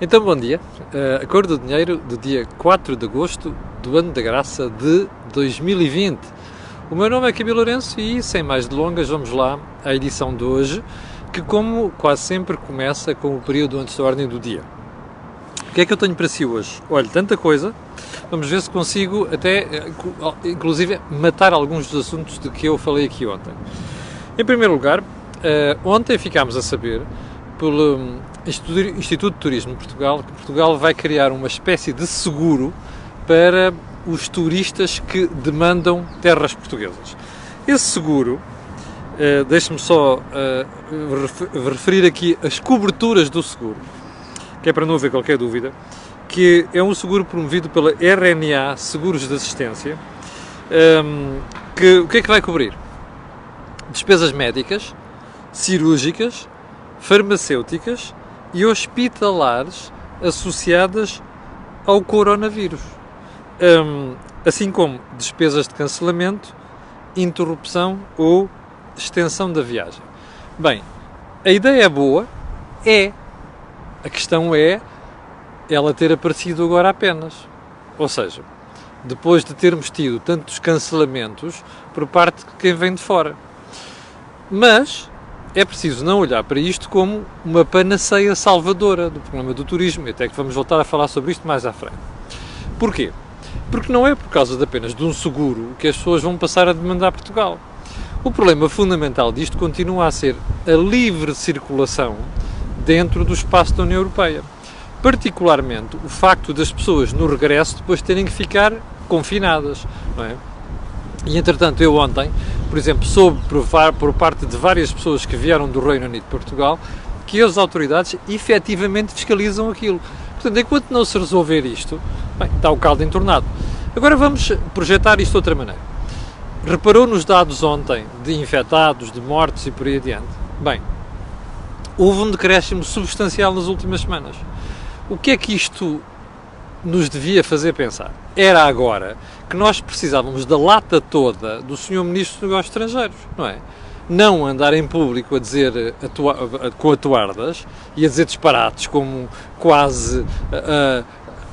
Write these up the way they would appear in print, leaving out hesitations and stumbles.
Então, bom dia. A Cor do Dinheiro do dia 4 de agosto do ano da graça de 2020. O meu nome é Camilo Lourenço e, sem mais delongas, vamos lá à edição de hoje, que, como quase sempre, começa com o período antes da ordem do dia. O que é que eu tenho para si hoje? Olha, tanta coisa. Vamos ver se consigo até, inclusive, matar alguns dos assuntos de que eu falei aqui ontem. Em primeiro lugar, ontem ficámos a saber, pelo Instituto de Turismo de Portugal, que Portugal vai criar uma espécie de seguro para os turistas que demandam terras portuguesas. Esse seguro, deixe-me só referir aqui as coberturas do seguro, que é para não haver qualquer dúvida, que é um seguro promovido pela RNA Seguros de Assistência, que o que é que vai cobrir? Despesas médicas, cirúrgicas, farmacêuticas e hospitalares associadas ao coronavírus, assim como despesas de cancelamento, interrupção ou extensão da viagem. Bem, a ideia é boa, a questão é ela ter aparecido agora apenas, ou seja, depois de termos tido tantos cancelamentos por parte de quem vem de fora. Mas é preciso não olhar para isto como uma panaceia salvadora do problema do turismo, e até que vamos voltar a falar sobre isto mais à frente. Porquê? Porque não é por causa de apenas de um seguro que as pessoas vão passar a demandar Portugal. O problema fundamental disto continua a ser a livre circulação dentro do espaço da União Europeia. Particularmente o facto das pessoas no regresso depois terem que ficar confinadas, não é? E entretanto eu ontem, por exemplo, soube por parte de várias pessoas que vieram do Reino Unido de Portugal que as autoridades efetivamente fiscalizam aquilo. Portanto, enquanto não se resolver isto, bem, está o caldo entornado. Agora vamos projetar isto de outra maneira. Reparou nos dados ontem de infectados, de mortes e por aí adiante? Bem, houve um decréscimo substancial nas últimas semanas. O que é que isto nos devia fazer pensar? Era agora que nós precisávamos da lata toda do Sr. Ministro dos Negócios Estrangeiros, não é? Não andar em público a dizer com atuardas e a dizer disparates, como quase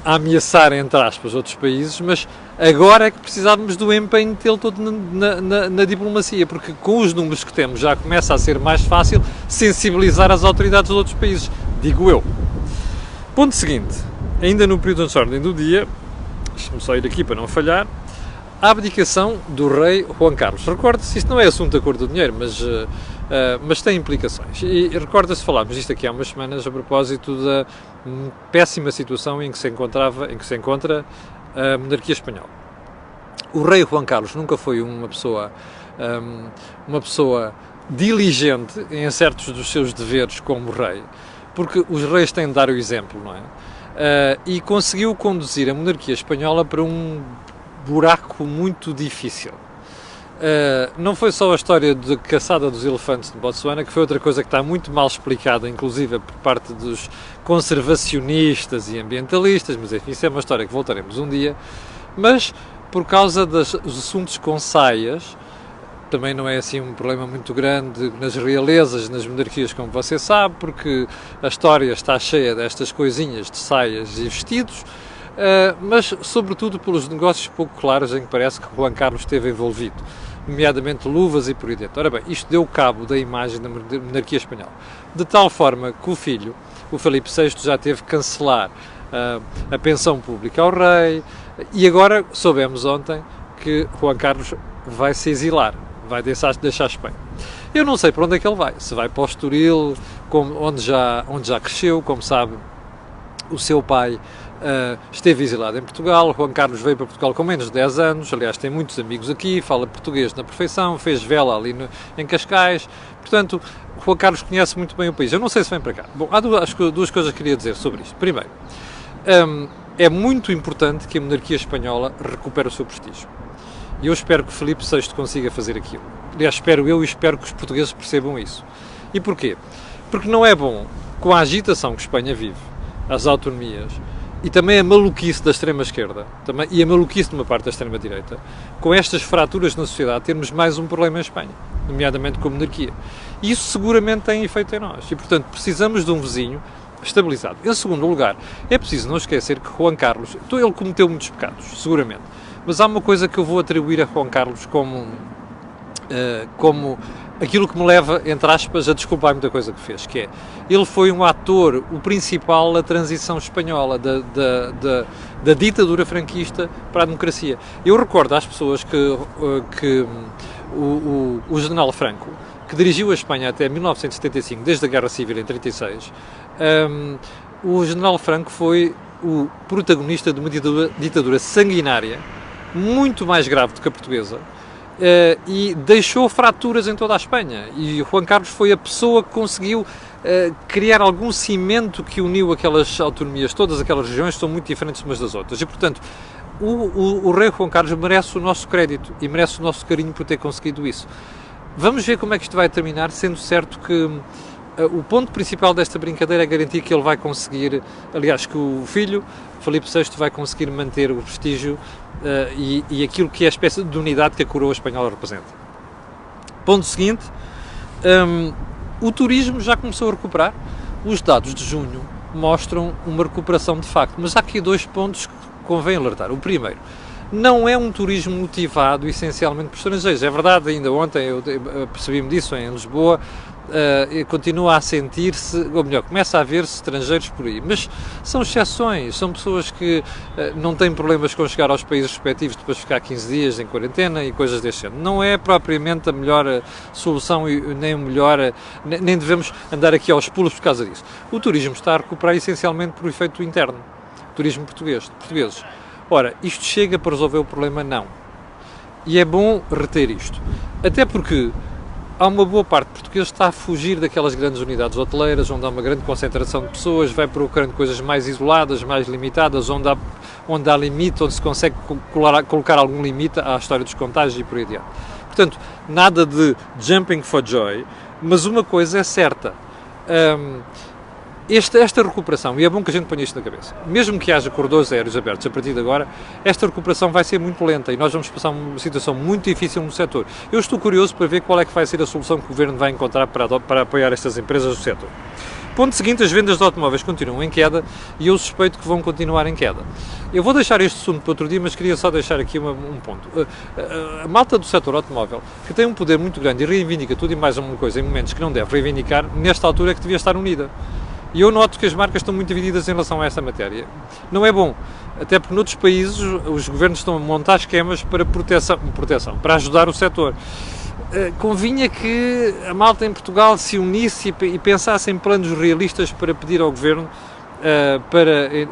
a ameaçar, entre aspas, outros países, mas agora é que precisávamos do empenho dele todo na diplomacia, porque com os números que temos já começa a ser mais fácil sensibilizar as autoridades de outros países, digo eu. Ponto seguinte, ainda no período de ordem do dia, deixe-me só ir aqui para não falhar, a abdicação do rei Juan Carlos. Recorde-se, isto não é assunto da Cor do Dinheiro, mas tem implicações. E recorda-se, falámos isto aqui há umas semanas a propósito da péssima situação em que se encontra a monarquia espanhola. O rei Juan Carlos nunca foi uma pessoa diligente em certos dos seus deveres como rei, porque os reis têm de dar o exemplo, não é? E conseguiu conduzir a monarquia espanhola para um buraco muito difícil. Não foi só a história da caçada dos elefantes de Botsuana, que foi outra coisa que está muito mal explicada, inclusive por parte dos conservacionistas e ambientalistas, mas enfim, isso é uma história que voltaremos um dia, mas por causa dos assuntos com saias, também não é assim um problema muito grande nas realezas, nas monarquias, como você sabe, porque a história está cheia destas coisinhas de saias e vestidos, mas sobretudo pelos negócios pouco claros em que parece que Juan Carlos esteve envolvido, nomeadamente luvas e por aí dentro. Ora bem, isto deu cabo da imagem da monarquia espanhola, de tal forma que o filho, o Filipe VI, já teve que cancelar a pensão pública ao rei, e agora soubemos ontem que Juan Carlos vai se exilar, vai deixar a Espanha. Eu não sei para onde é que ele vai, se vai para o Estoril, onde já cresceu, como sabe, o seu pai esteve exilado em Portugal. Juan Carlos veio para Portugal com menos de 10 anos, aliás tem muitos amigos aqui, fala português na perfeição, fez vela ali em Cascais, portanto Juan Carlos conhece muito bem o país. Eu não sei se vem para cá. Bom, há duas coisas que queria dizer sobre isto. Primeiro, é muito importante que a monarquia espanhola recupere o seu prestígio. E eu espero que Filipe VI consiga fazer aquilo. Aliás, espero que os portugueses percebam isso. E porquê? Porque não é bom, com a agitação que Espanha vive, as autonomias, e também a maluquice da extrema-esquerda, e a maluquice de uma parte da extrema-direita, com estas fraturas na sociedade, termos mais um problema em Espanha, nomeadamente com a monarquia. E isso seguramente tem efeito em nós. E, portanto, precisamos de um vizinho estabilizado. Em segundo lugar, é preciso não esquecer que Juan Carlos, ele cometeu muitos pecados, seguramente, mas há uma coisa que eu vou atribuir a Juan Carlos como aquilo que me leva, entre aspas, a desculpar muita coisa que fez, que é, ele foi um ator, o principal da transição espanhola, da ditadura franquista para a democracia. Eu recordo às pessoas que o general Franco, que dirigiu a Espanha até 1975, desde a Guerra Civil em 1936, o general Franco foi o protagonista de uma ditadura sanguinária, muito mais grave do que a portuguesa, e deixou fraturas em toda a Espanha. E Juan Carlos foi a pessoa que conseguiu criar algum cimento que uniu aquelas autonomias, todas aquelas regiões que são muito diferentes umas das outras. E, portanto, o rei Juan Carlos merece o nosso crédito e merece o nosso carinho por ter conseguido isso. Vamos ver como é que isto vai terminar, sendo certo que o ponto principal desta brincadeira é garantir que ele vai conseguir, aliás, que o filho, Filipe VI, vai conseguir manter o prestígio e aquilo que é a espécie de unidade que a coroa espanhola representa. Ponto seguinte, o turismo já começou a recuperar. Os dados de junho mostram uma recuperação de facto, mas há aqui 2 pontos que convém alertar. O primeiro, não é um turismo motivado essencialmente por estrangeiros. É verdade, ainda ontem eu percebi-me disso em Lisboa, continua a sentir-se, ou melhor, começa a ver-se estrangeiros por aí, mas são exceções, são pessoas que não têm problemas com chegar aos países respectivos depois de ficar 15 dias em quarentena e coisas deste género. Não é propriamente a melhor solução e nem devemos andar aqui aos pulos por causa disso. O turismo está a recuperar essencialmente por efeito interno, turismo portugueses. Ora, isto chega para resolver o problema? Não. E é bom reter isto, até porque há uma boa parte de portugueses que está a fugir daquelas grandes unidades hoteleiras, onde há uma grande concentração de pessoas, vai procurando coisas mais isoladas, mais limitadas, onde há limite, onde se consegue colocar algum limite à história dos contágios e por aí adiante. Portanto, nada de jumping for joy, mas uma coisa é certa. Esta recuperação, e é bom que a gente ponha isto na cabeça, mesmo que haja corredores aéreos abertos a partir de agora, esta recuperação vai ser muito lenta e nós vamos passar uma situação muito difícil no setor. Eu estou curioso para ver qual é que vai ser a solução que o Governo vai encontrar para apoiar estas empresas do setor. Ponto seguinte, as vendas de automóveis continuam em queda e eu suspeito que vão continuar em queda. Eu vou deixar este assunto para outro dia, mas queria só deixar aqui um ponto. A malta do setor automóvel, que tem um poder muito grande e reivindica tudo e mais uma coisa em momentos que não deve reivindicar, nesta altura é que devia estar unida. E eu noto que as marcas estão muito divididas em relação a esta matéria. Não é bom, até porque noutros países os governos estão a montar esquemas para proteção, para ajudar o setor. Convinha que a malta em Portugal se unisse e pensasse em planos realistas para pedir ao governo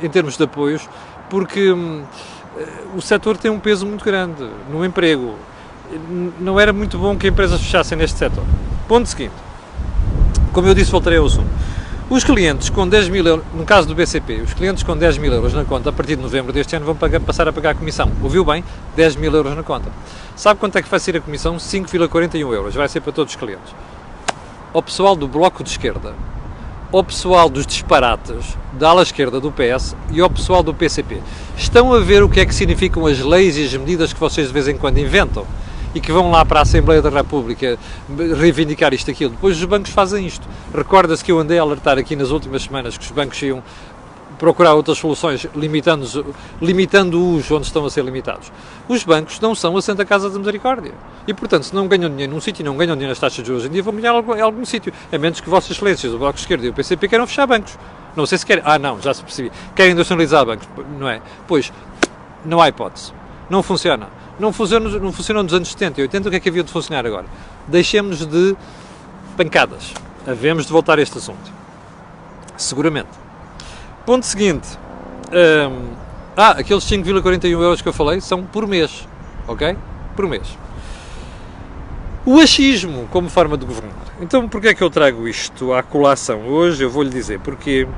em termos de apoios, porque o setor tem um peso muito grande no emprego. Não era muito bom que empresas fechassem neste setor. Ponto seguinte. Como eu disse, voltarei ao assunto. Os clientes com 10 mil euros, no caso do BCP, os clientes com 10 mil euros na conta, a partir de novembro deste ano, vão passar a pagar a comissão. Ouviu bem? 10 mil euros na conta. Sabe quanto é que vai ser a comissão? 5,41 euros. Vai ser para todos os clientes. Ao pessoal do Bloco de Esquerda, ao pessoal dos disparates, da ala esquerda do PS e ao pessoal do PCP. Estão a ver o que é que significam as leis e as medidas que vocês de vez em quando inventam? E que vão lá para a Assembleia da República reivindicar isto e aquilo. Depois os bancos fazem isto. Recorda-se que eu andei a alertar aqui nas últimas semanas que os bancos iam procurar outras soluções, limitando-os onde estão a ser limitados. Os bancos não são a Santa Casa da Misericórdia. E, portanto, se não ganham dinheiro num sítio e não ganham dinheiro nas taxas de juros hoje em dia, vão ganhar em algum sítio. A menos que Vossas Excelências, o Bloco de Esquerda e o PCP queiram fechar bancos. Não sei se querem. Não, já se percebi. Querem nacionalizar bancos, não é? Pois, não há hipótese. Não funciona. Não funcionou nos anos 70 e 80, o que é que havia de funcionar agora? Deixemos de pancadas. Havemos de voltar a este assunto. Seguramente. Ponto seguinte. Aqueles 5,41 euros que eu falei são por mês. Ok? Por mês. O achismo como forma de governar. Então, porquê é que eu trago isto à colação hoje? Eu vou-lhe dizer. Porque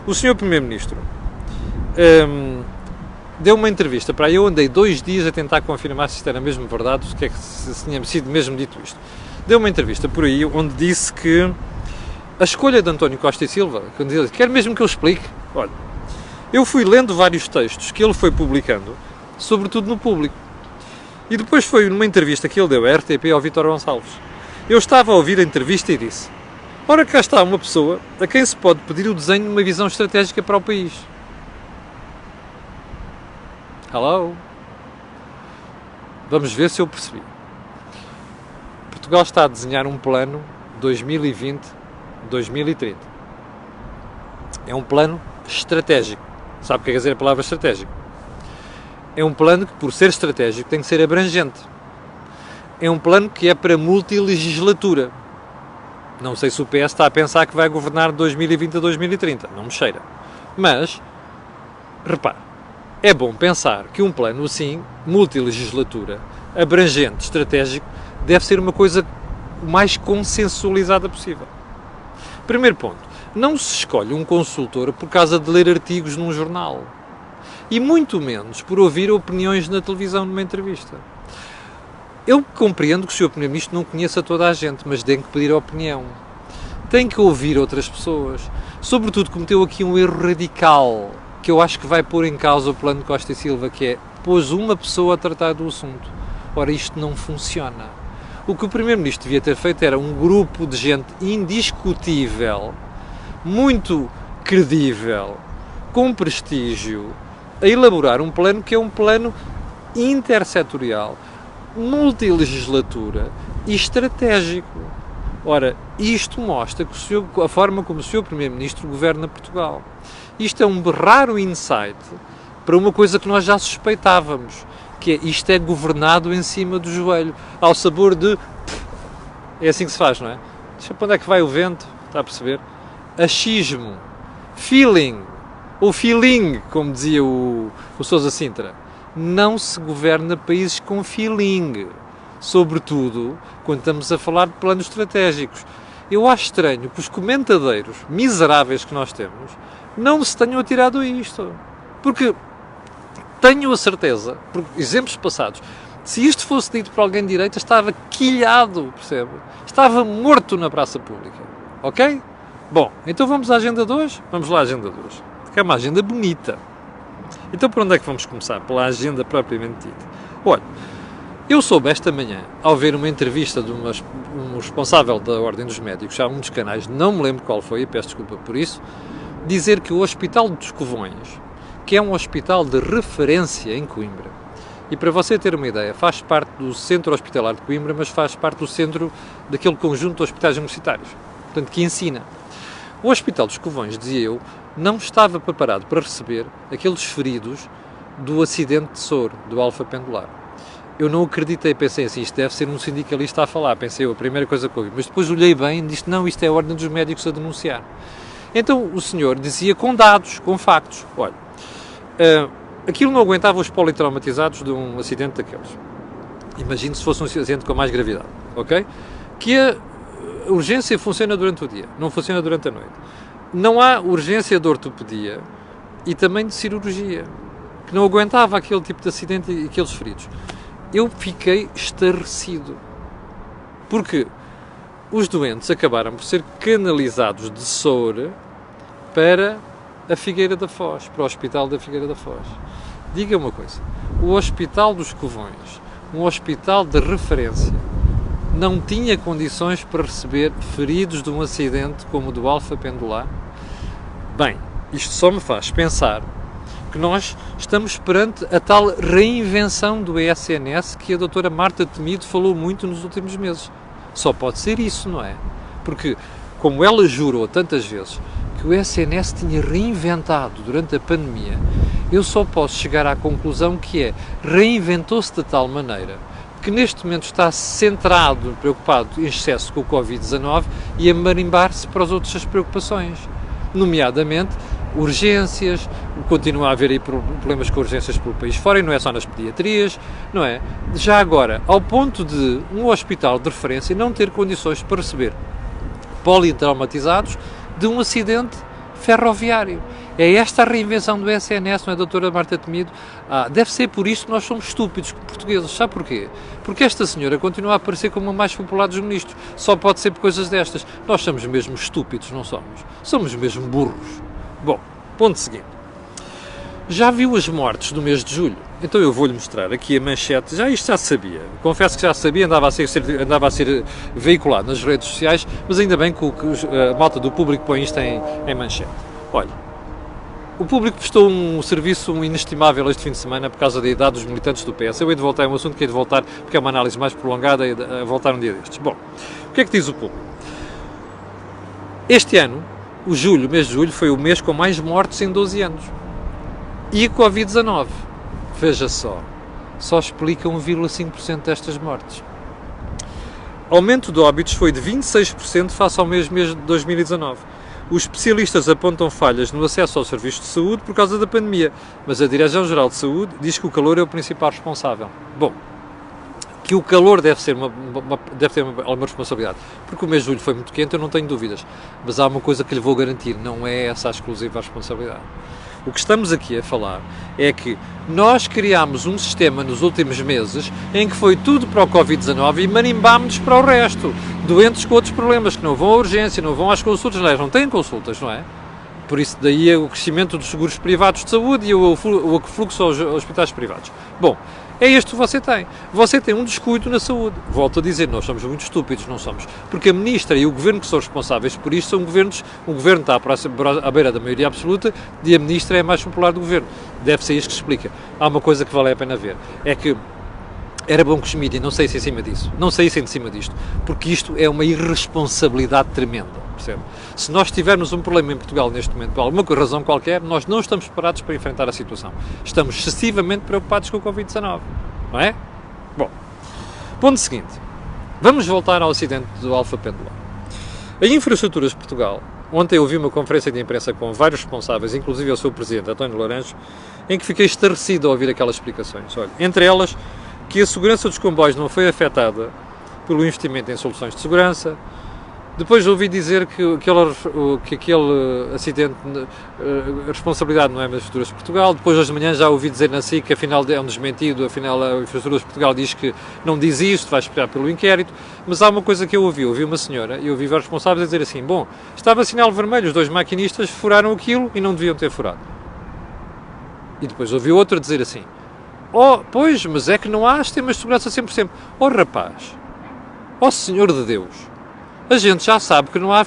o Sr. Primeiro-Ministro deu uma entrevista para aí. Eu andei 2 dias a tentar confirmar se isto era mesmo verdade, se tinha sido mesmo dito isto. Deu uma entrevista por aí onde disse que a escolha de António Costa e Silva, quando ele quer mesmo que eu explique, olha, eu fui lendo vários textos que ele foi publicando, sobretudo no Público. E depois foi numa entrevista que ele deu à RTP ao Vítor Gonçalves. Eu estava a ouvir a entrevista e disse: Ora, cá está uma pessoa a quem se pode pedir o desenho de uma visão estratégica para o país. Hello? Vamos ver se eu percebi. Portugal está a desenhar um plano 2020-2030. É um plano estratégico. Sabe o que quer dizer a palavra estratégico? É um plano que, por ser estratégico, tem que ser abrangente. É um plano que é para multilegislatura. Não sei se o PS está a pensar que vai governar de 2020 a 2030. Não me cheira. Mas, repare, é bom pensar que um plano assim, multilegislatura, abrangente, estratégico, deve ser uma coisa o mais consensualizada possível. Primeiro ponto. Não se escolhe um consultor por causa de ler artigos num jornal. E muito menos por ouvir opiniões na televisão numa entrevista. Eu compreendo que o Sr. Primeiro-Ministro não conheça toda a gente, mas tem que pedir a opinião. Tem que ouvir outras pessoas. Sobretudo cometeu aqui um erro radical, que eu acho que vai pôr em causa o plano de Costa e Silva, que é, pôs uma pessoa a tratar do assunto. Ora, isto não funciona. O que o Primeiro-Ministro devia ter feito era um grupo de gente indiscutível, muito credível, com prestígio, a elaborar um plano que é um plano intersetorial, multilegislatura e estratégico. Ora, isto mostra que a forma como o Sr. Primeiro-Ministro governa Portugal. Isto é um raro insight para uma coisa que nós já suspeitávamos, que é isto é governado em cima do joelho, ao sabor de... É assim que se faz, não é? Deixa para onde é que vai o vento, está a perceber? Achismo, feeling, ou feeling, como dizia o Sousa Sintra. Não se governa países com feeling, sobretudo quando estamos a falar de planos estratégicos. Eu acho estranho que os comentadeiros miseráveis que nós temos não se tenham atirado a isto. Porque tenho a certeza, por exemplos passados, se isto fosse dito por alguém de direita, estava quilhado, percebe? Estava morto na praça pública. Ok? Bom, então vamos à agenda de hoje? Vamos lá à agenda de hoje. Porque é uma agenda bonita. Então por onde é que vamos começar? Pela agenda propriamente dita. Olha, eu soube esta manhã, ao ver uma entrevista de um responsável da Ordem dos Médicos, a um dos canais, não me lembro qual foi, e peço desculpa por isso, dizer que o Hospital dos Covões, que é um hospital de referência em Coimbra, e para você ter uma ideia, faz parte do Centro Hospitalar de Coimbra, mas faz parte do centro daquele conjunto de hospitais universitários, portanto, que ensina. O Hospital dos Covões, dizia eu, não estava preparado para receber aqueles feridos do acidente de Soro, do Alfa Pendular. Eu não acreditei, pensei assim, isto deve ser um sindicalista a falar, pensei eu, a primeira coisa que ouvi, mas depois olhei bem e disse, não, isto é a Ordem dos Médicos a denunciar. Então o senhor dizia com dados, com factos, olha, aquilo não aguentava os politraumatizados de um acidente daqueles. Imagine se fosse um acidente com mais gravidade, ok? Que a urgência funciona durante o dia, não funciona durante a noite. Não há urgência de ortopedia e também de cirurgia, que não aguentava aquele tipo de acidente e aqueles feridos. Eu fiquei estarrecido, porque os doentes acabaram por ser canalizados de Soure para a Figueira da Foz, para o Hospital da Figueira da Foz. Diga uma coisa, o Hospital dos Covões, um hospital de referência, não tinha condições para receber feridos de um acidente como o do Alfa Pendular? Bem, isto só me faz pensar que nós estamos perante a tal reinvenção do SNS que a doutora Marta Temido falou muito nos últimos meses. Só pode ser isso, não é? Porque, como ela jurou tantas vezes que o SNS tinha reinventado durante a pandemia, eu só posso chegar à conclusão que reinventou-se de tal maneira que neste momento está centrado, preocupado em excesso com o Covid-19 e a marimbar-se para as outras preocupações, nomeadamente urgências, continua a haver aí problemas com urgências pelo país fora e não é só nas pediatrias, não é? Já agora, ao ponto de um hospital de referência não ter condições para receber politraumatizados de um acidente ferroviário. É esta a reinvenção do SNS, não é, doutora Marta Temido? Deve ser por isso que nós somos estúpidos portugueses. Sabe porquê? Porque esta senhora continua a aparecer como a mais popular dos ministros. Só pode ser por coisas destas. Nós somos mesmo estúpidos, não somos? Somos mesmo burros. Bom, ponto seguinte. Já viu as mortes do mês de julho? Então eu vou-lhe mostrar aqui a manchete. Isto já sabia. Confesso que já sabia, andava a ser veiculado nas redes sociais, mas ainda bem que a malta do Público põe isto em manchete. Olha, o Público prestou um serviço inestimável este fim de semana por causa da idade dos militantes do PS. Eu hei de voltar, é um assunto que hei de voltar, porque é uma análise mais prolongada, a voltar um dia destes. Bom, o que é que diz o Público? Este ano, o mês de julho, foi o mês com mais mortes em 12 anos. E a Covid-19, veja só explica 1,5% destas mortes. O aumento de óbitos foi de 26% face ao mês de 2019. Os especialistas apontam falhas no acesso aos serviços de saúde por causa da pandemia, mas a Direção-Geral de Saúde diz que o calor é o principal responsável. Bom, que o calor deve ter alguma responsabilidade, porque o mês de julho foi muito quente, eu não tenho dúvidas, mas há uma coisa que lhe vou garantir, não é essa a exclusiva responsabilidade. O que estamos aqui a falar é que nós criámos um sistema nos últimos meses em que foi tudo para o Covid-19 e marimbámos-nos para o resto. Doentes com outros problemas, que não vão à urgência, não vão às consultas, não têm consultas, não é? Por isso daí é o crescimento dos seguros privados de saúde e o fluxo aos hospitais privados. Bom, é este que você tem. Você tem um descuido na saúde. Volto a dizer, nós somos muito estúpidos, não somos. Porque a Ministra e o Governo que são responsáveis por isto são governos... O Governo está à beira da maioria absoluta e a Ministra é a mais popular do Governo. Deve ser isto que explica. Há uma coisa que vale a pena ver. É que era bom que os mídias não saíssem em cima disso. Não saíssem de cima disto. Porque isto é uma irresponsabilidade tremenda. Percebe? Se nós tivermos um problema em Portugal neste momento, por alguma razão qualquer, nós não estamos preparados para enfrentar a situação. Estamos excessivamente preocupados com o Covid-19. Não é? Bom, ponto seguinte. Vamos voltar ao acidente do Alfa Pendular. A Infraestruturas de Portugal, ontem eu ouvi uma conferência de imprensa com vários responsáveis, inclusive o seu presidente, António Lourenço, em que fiquei estarrecido ao ouvir aquelas explicações. Olha, entre elas, que a segurança dos comboios não foi afetada pelo investimento em soluções de segurança. Depois ouvi dizer que aquele acidente, a responsabilidade não é das Infraestruturas de Portugal. Depois, hoje de manhã, já ouvi dizer na SIC que afinal é um desmentido, afinal a Infraestruturas de Portugal diz que não diz isto, vai esperar pelo inquérito. Mas há uma coisa que eu ouvi uma senhora e ouvi vários responsáveis a dizer assim, bom, estava sinal vermelho, os dois maquinistas furaram aquilo e não deviam ter furado. E depois ouvi outro a dizer assim, oh, pois, mas é que não há sistemas de segurança 100%. Oh, rapaz, oh, Senhor de Deus, a gente já sabe que não há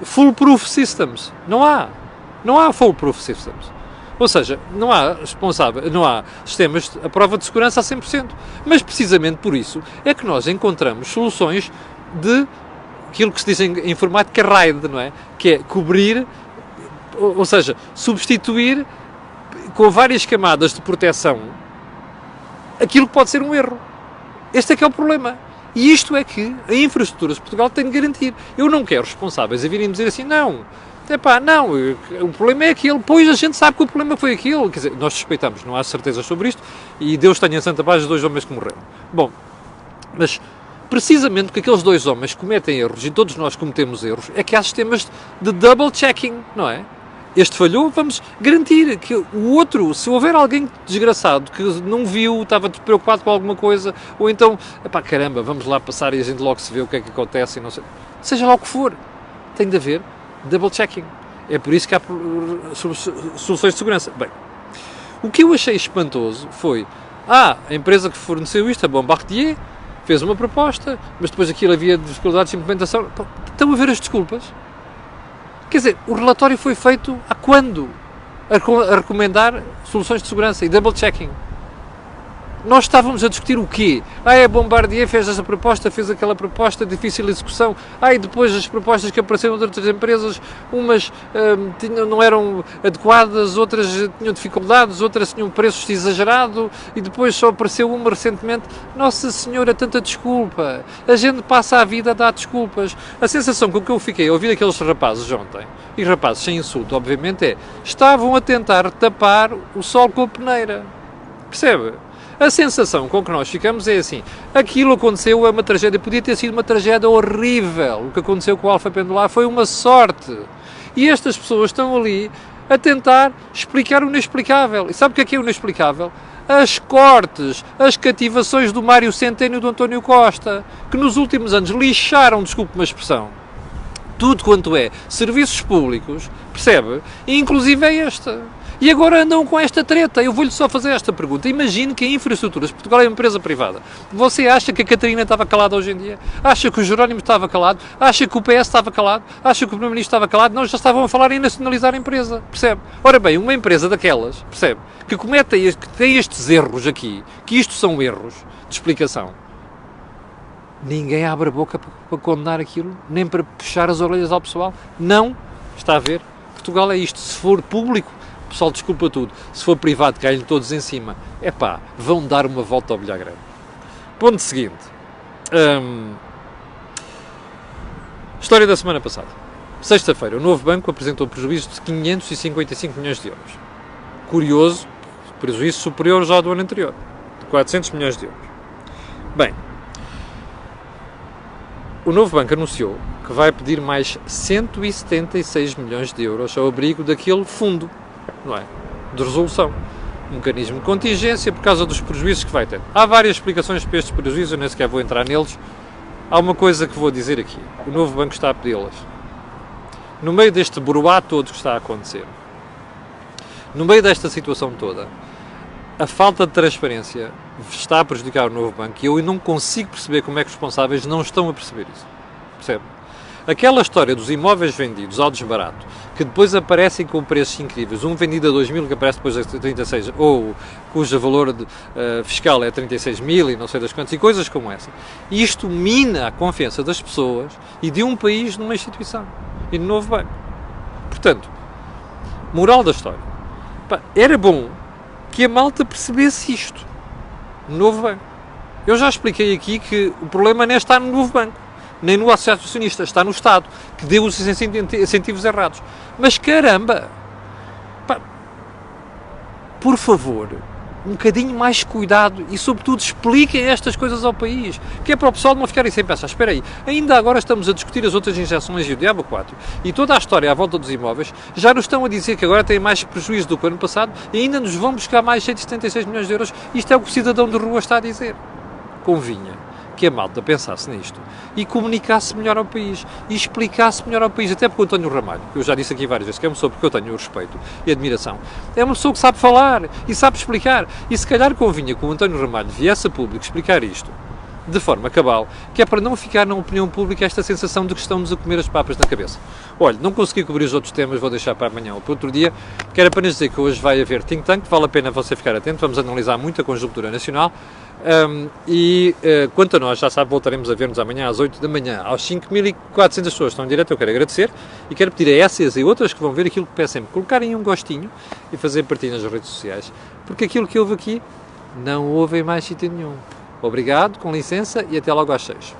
foolproof systems. Não há foolproof systems. Ou seja, não há sistemas à prova de segurança a 100%. Mas precisamente por isso é que nós encontramos soluções de aquilo que se diz em informática RAID, não é? Que é cobrir, ou seja, substituir com várias camadas de proteção aquilo que pode ser um erro. Este é que é o problema. E isto é que a Infraestruturas de Portugal tem de garantir. Eu não quero responsáveis a virem dizer assim, não, o problema é aquele, pois a gente sabe que o problema foi aquele. Quer dizer, nós suspeitamos, não há certezas sobre isto, e Deus tenha em santa paz os dois homens que morreram. Bom, mas precisamente porque aqueles dois homens cometem erros, e todos nós cometemos erros, é que há sistemas de double checking, não é? Este falhou, vamos garantir que o outro, se houver alguém desgraçado que não viu, estava preocupado com alguma coisa, ou então, caramba, vamos lá passar e a gente logo se vê o que é que acontece, e não sei, seja lá o que for, tem de haver double checking. É por isso que há soluções de segurança. Bem, o que eu achei espantoso foi, a empresa que forneceu isto, a Bombardier, fez uma proposta, mas depois aquilo havia dificuldades de implementação. Estão a ver as desculpas? Quer dizer, o relatório foi feito há quando? A recomendar soluções de segurança e double checking. Nós estávamos a discutir o quê? A Bombardier fez essa proposta, fez aquela proposta, difícil de execução. E depois as propostas que apareceram de outras empresas, umas não eram adequadas, outras tinham dificuldades, outras tinham preços exagerados, e depois só apareceu uma recentemente. Nossa Senhora, tanta desculpa. A gente passa a vida a dar desculpas. A sensação com que eu fiquei a ouvir aqueles rapazes ontem, e rapazes sem insulto, obviamente, estavam a tentar tapar o sol com a peneira. Percebe? A sensação com que nós ficamos é assim, aquilo aconteceu, é uma tragédia, podia ter sido uma tragédia horrível, o que aconteceu com o Alfa Pendular foi uma sorte, e estas pessoas estão ali a tentar explicar o inexplicável, e sabe o que é o inexplicável? As cortes, as cativações do Mário Centeno e do António Costa, que nos últimos anos lixaram, desculpe uma expressão, tudo quanto é serviços públicos, percebe? E inclusive é esta. E agora andam com esta treta. Eu vou-lhe só fazer esta pergunta. Imagine que a Infraestruturas de Portugal é uma empresa privada. Você acha que a Catarina estava calada hoje em dia? Acha que o Jerónimo estava calado? Acha que o PS estava calado? Acha que o Primeiro-Ministro estava calado? Não, já estavam a falar em nacionalizar a empresa. Percebe? Ora bem, uma empresa daquelas, percebe? Que que tem estes erros aqui, que isto são erros de explicação. Ninguém abre a boca para condenar aquilo, nem para puxar as orelhas ao pessoal. Não. Está a ver? Portugal é isto. Se for público, o pessoal desculpa tudo. Se for privado, caem todos em cima. Epá, vão dar uma volta ao bilhar grande. Ponto seguinte. História da semana passada. Sexta-feira, o novo banco apresentou prejuízo de 555 milhões de euros. Curioso, prejuízo superior já ao do ano anterior, de 400 milhões de euros. Bem, o novo banco anunciou que vai pedir mais 176 milhões de euros ao abrigo daquele fundo, não é? De resolução. Um mecanismo de contingência por causa dos prejuízos que vai ter. Há várias explicações para estes prejuízos, eu nem sequer vou entrar neles. Há uma coisa que vou dizer aqui. O novo banco está a pedi-las. No meio deste broá todo que está a acontecer, no meio desta situação toda, a falta de transparência está a prejudicar o novo banco e eu não consigo perceber como é que os responsáveis não estão a perceber isso. Percebe? Aquela história dos imóveis vendidos ao desbarato, que depois aparecem com preços incríveis, um vendido a 2.000 que aparece depois a 36, ou cujo valor fiscal é 36 mil e não sei das quantas, e coisas como essa. E isto mina a confiança das pessoas e de um país numa instituição e no novo banco. Portanto, moral da história. Pá, era bom que a malta percebesse isto no novo banco. Eu já expliquei aqui que o problema não está no novo banco, nem no associacionista, está no Estado, que deu os incentivos errados. Mas caramba! Pá, por favor, um bocadinho mais cuidado e, sobretudo, expliquem estas coisas ao país, que é para o pessoal não ficarem sem pensar. Espera aí, ainda agora estamos a discutir as outras injeções e o Diabo 4 e toda a história à volta dos imóveis, já nos estão a dizer que agora têm mais prejuízo do que o ano passado e ainda nos vão buscar mais 176 milhões de euros. Isto é o que o cidadão de rua está a dizer. Convinha que a malta pensasse nisto e comunicasse melhor ao país e explicasse melhor ao país, até porque o António Ramalho, que eu já disse aqui várias vezes, que é uma pessoa porque eu tenho o respeito e admiração, é uma pessoa que sabe falar e sabe explicar, e se calhar convinha que o António Ramalho viesse a público explicar isto de forma cabal, que é para não ficar na opinião pública esta sensação de que estamos a comer as papas na cabeça. Olha, não consegui cobrir os outros temas, vou deixar para amanhã ou para outro dia. Quero apenas dizer que hoje vai haver think tank, vale a pena você ficar atento, vamos analisar muito a conjuntura nacional. Quanto a nós, já sabe, voltaremos a ver-nos amanhã às 8 da manhã. Aos 5.400 pessoas que estão em direto, eu quero agradecer e quero pedir a essas e outras que vão ver aquilo que peçam sempre, colocarem um gostinho e fazer partilha nas redes sociais, porque aquilo que houve aqui não houve em mais sítio nenhum. Obrigado, com licença e até logo às 6.